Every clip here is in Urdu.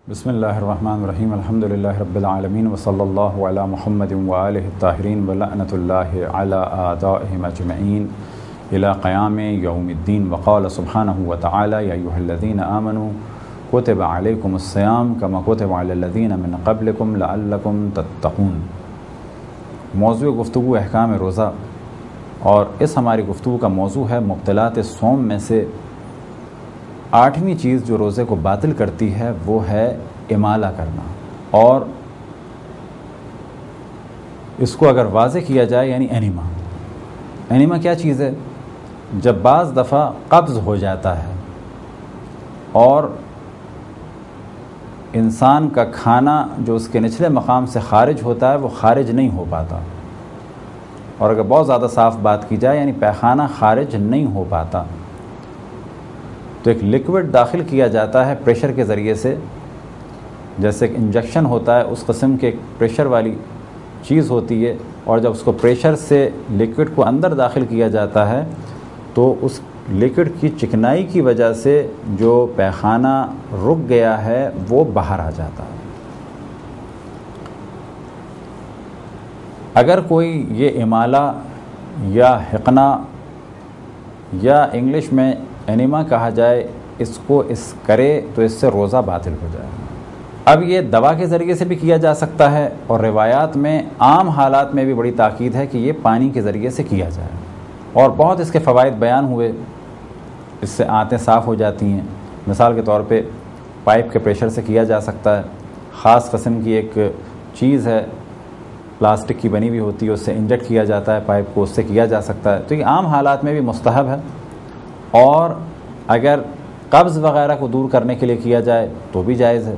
بسم اللہ الرحمن الرحیم الحمدللہ رب العالمین وصلی اللہ علی محمد وآلہ الطاہرین ولعنۃ اللہ علی اعدائہم اجمعین الی قیام یوم الدین وقال سبحانہ وتعالی یا ایھا الذین آمنوا کتب علیکم الصیام کما کتب علی الذین من قبلکم لعلکم تتقون۔ موضوع گفتگو احکام روزہ، اور اس ہماری گفتگو کا موضوع ہے مبطلات صوم میں سے 8ویں چیز جو روزے کو باطل کرتی ہے وہ ہے امالہ کرنا۔ اور اس کو اگر واضح کیا جائے یعنی انیما کیا چیز ہے؟ جب بعض دفعہ قبض ہو جاتا ہے اور انسان کا کھانا جو اس کے نچلے مقام سے خارج ہوتا ہے وہ خارج نہیں ہو پاتا، اور اگر بہت زیادہ صاف بات کی جائے یعنی پیخانہ خارج نہیں ہو پاتا، تو ایک لیکوڈ داخل کیا جاتا ہے پریشر کے ذریعے سے، جیسے ایک انجیکشن ہوتا ہے اس قسم کے ایک پریشر والی چیز ہوتی ہے، اور جب اس کو پریشر سے لیکوڈ کو اندر داخل کیا جاتا ہے تو اس لیکوڈ کی چکنائی کی وجہ سے جو پیخانہ رک گیا ہے وہ باہر آ جاتا ہے۔ اگر کوئی یہ امالہ یا حقنہ یا انگلش میں انیما کہا جائے اس کو کرے تو اس سے روزہ باطل ہو جائے۔ اب یہ دوا کے ذریعے سے بھی کیا جا سکتا ہے، اور روایات میں عام حالات میں بھی بڑی تاکید ہے کہ یہ پانی کے ذریعے سے کیا جائے، اور بہت اس کے فوائد بیان ہوئے۔ اس سے آنتیں صاف ہو جاتی ہیں، مثال کے طور پہ پائپ کے پریشر سے کیا جا سکتا ہے، خاص قسم کی ایک چیز ہے پلاسٹک کی بنی ہوئی ہوتی ہے، اس سے انجیکٹ کیا جاتا ہے پائپ کو، اس سے کیا جا سکتا ہے۔ تو یہ عام حالات میں بھی مستحب ہے، اور اگر قبض وغیرہ کو دور کرنے کے لیے کیا جائے تو بھی جائز ہے۔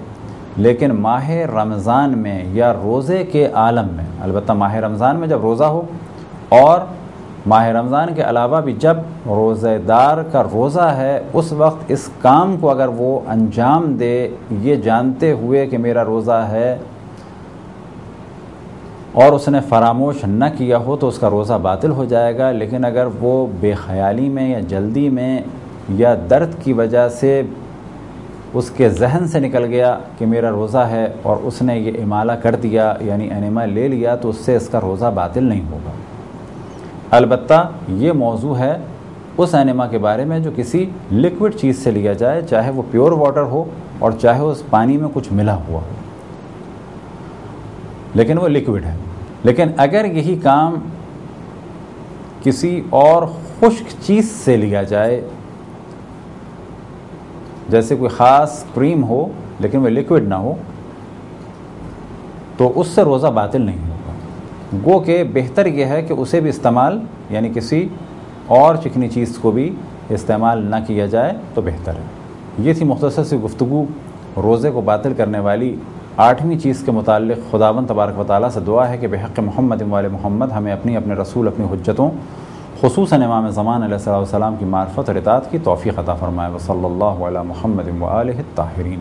لیکن ماہ رمضان میں یا روزے کے عالم میں، البتہ ماہ رمضان میں جب روزہ ہو، اور ماہ رمضان کے علاوہ بھی جب روزہ دار کا روزہ ہے، اس وقت اس کام کو اگر وہ انجام دے یہ جانتے ہوئے کہ میرا روزہ ہے اور اس نے فراموش نہ کیا ہو تو اس کا روزہ باطل ہو جائے گا۔ لیکن اگر وہ بے خیالی میں یا جلدی میں یا درد کی وجہ سے اس کے ذہن سے نکل گیا کہ میرا روزہ ہے اور اس نے یہ امالہ کر دیا یعنی انیما لے لیا، تو اس سے اس کا روزہ باطل نہیں ہوگا۔ البتہ یہ موضوع ہے اس انیما کے بارے میں جو کسی لیکوڈ چیز سے لیا جائے، چاہے وہ پیور واٹر ہو اور چاہے اس پانی میں کچھ ملا ہوا ہو، لیکن وہ لیکوڈ ہے۔ لیکن اگر یہی کام کسی اور خشک چیز سے لیا جائے، جیسے کوئی خاص کریم ہو لیکن وہ لیکوڈ نہ ہو، تو اس سے روزہ باطل نہیں ہوگا۔ گو کہ بہتر یہ ہے کہ اسے بھی استعمال یعنی کسی اور چکنی چیز کو بھی استعمال نہ کیا جائے تو بہتر ہے۔ یہ تھی مختصر سی گفتگو روزے کو باطل کرنے والی 8ویں چیز کے متعلق۔ خداوند تبارک و تعالیٰ سے دعا ہے کہ بحق محمد وآل محمد ہمیں اپنے رسول اپنی حجتوں خصوصاً امام زمان علیہ السلام کی معرفت اور اطاعت کی توفیق عطا فرمائے۔ وصلی اللہ علی محمد وآلہ الطاہرین۔